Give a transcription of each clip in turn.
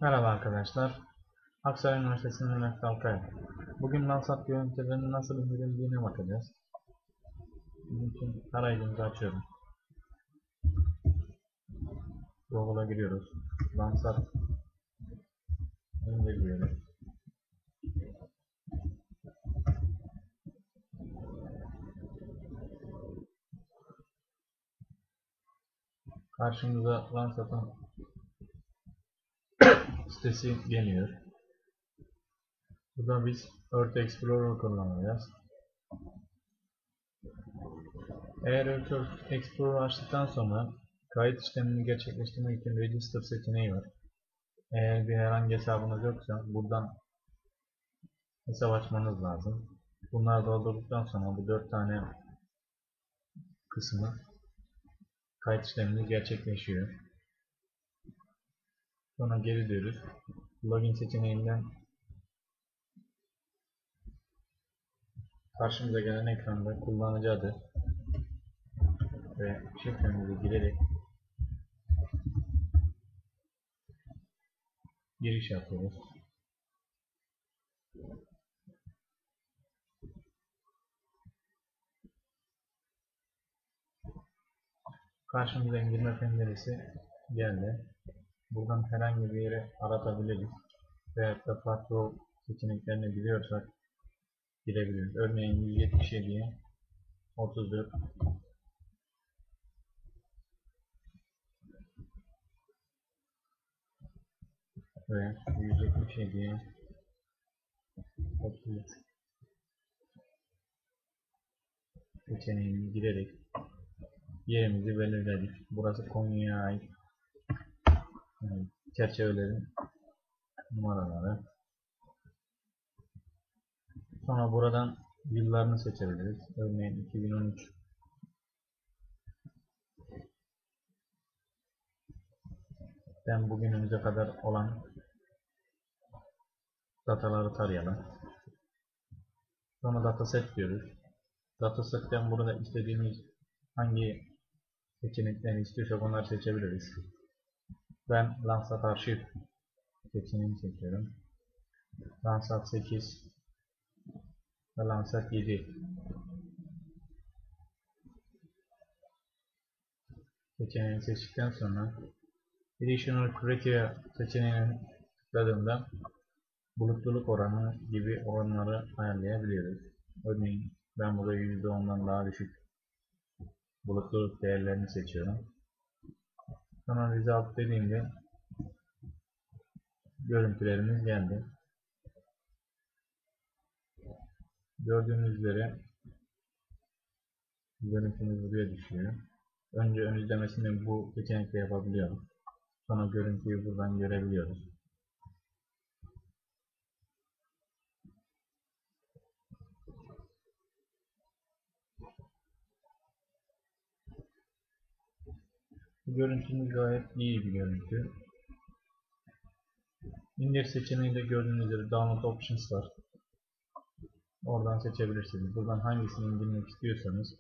Merhaba arkadaşlar. Aksaray Üniversitesi'nin Mehmet Alkaya. Bugün Landsat görüntülerinin nasıl indirildiğine bakacağız. Bunun için tarayıcımızı açıyorum. Google'a giriyoruz. Landsat indiriyoruz. Karşımıza Landsat'ın sitesi geliyor. Burada biz Earth Explorer kullanacağız. Eğer Earth Explorer açtıktan sonra kayıt işlemini gerçekleştirmek için Register seçeneği var. Eğer herhangi hesabınız yoksa buradan hesap açmanız lazım. Bunları doldurduktan sonra bu 4 tane kısmı kayıt işlemimiz gerçekleşiyor. Sonra geri diyoruz. Login seçeneğinden karşımıza gelen ekranda kullanıcı adı ve şifremizi girerek giriş yapıyoruz. Karşımıza indirme penceresi geldi. Buradan herhangi bir yere aratabiliriz. Veyahut da farklı seçeneklerini biliyorsak girebiliriz. Örneğin 177'ye 34 ve 177'ye 33 seçeneğini girerek yerimizi belirledik. Burası Konya'ya ait çerçevelerin numaraları. Sonra buradan yıllarını seçebiliriz. Örneğin 2013 den bugünümüze kadar olan dataları tarayalım. Sonra dataset diyoruz. Datasetten burada istediğimiz hangi seçenekleri istiyorsak onları seçebiliriz. Ben Landsat arşiv seçeneğini seçiyorum. Landsat 8 ve Landsat 7 seçeneğini seçtikten sonra Additional Criteria seçeneğine tıkladığımda bulutluluk oranı gibi oranları ayarlayabiliyoruz. Örneğin ben burada %10'dan daha düşük bulutluluk değerlerini seçiyorum. Sonra result dediğimde görüntülerimiz geldi. Gördüğünüz üzere görüntümüz buraya düşüyor. Önce ön izlemesini bu seçenekle yapabiliyoruz. Sonra görüntüyü buradan görebiliyoruz. Bu görüntümüz gayet iyi bir görüntü. İndir seçeneğinde gördüğünüz üzere Download Options var. Oradan seçebilirsiniz. Buradan hangisini indirmek istiyorsanız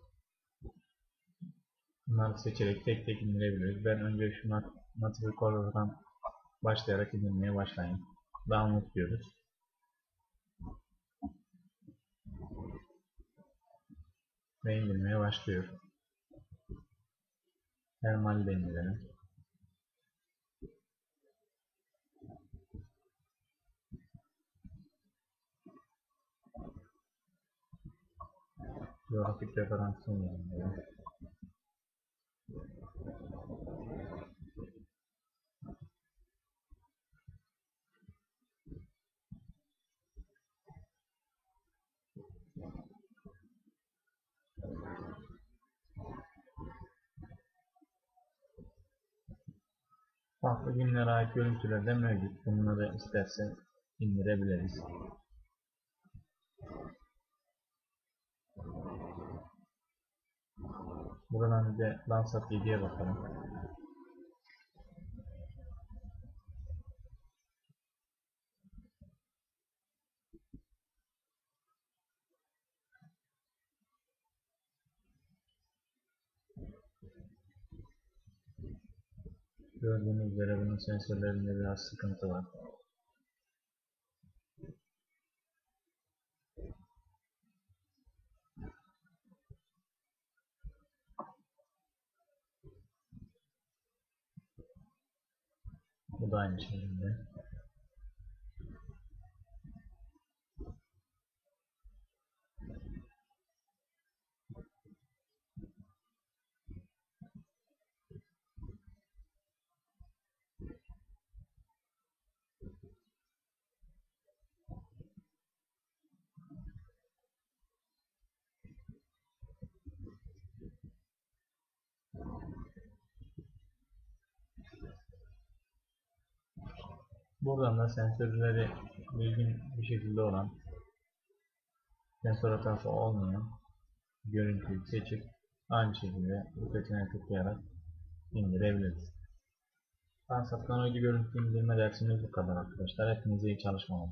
bunları seçerek tek tek indirebiliriz. Ben önce şu Native Recorder'dan başlayarak indirmeye başlayayım. Download diyoruz. Ve indirmeye başlıyor. Normalde indirelim. Coğrafik referansını indirelim. Farklı günlere ait görüntüler de mevcut. Bunları istersen indirebiliriz. Buradan bir de Landsat 7'ye bakalım. Gördüğünüz üzere bunun sensörlerinde biraz sıkıntı var. Bu da aynı şekilde. Buradan da sensörleri düzgün bir şekilde olan, sensör hatası olmayan görüntüyü seçip aynı şekilde bu seçeneğe tıklayarak indirebiliriz. Transat Teknoloji görüntü indirme dersimiz bu kadar arkadaşlar. Hepinize iyi çalışmalar.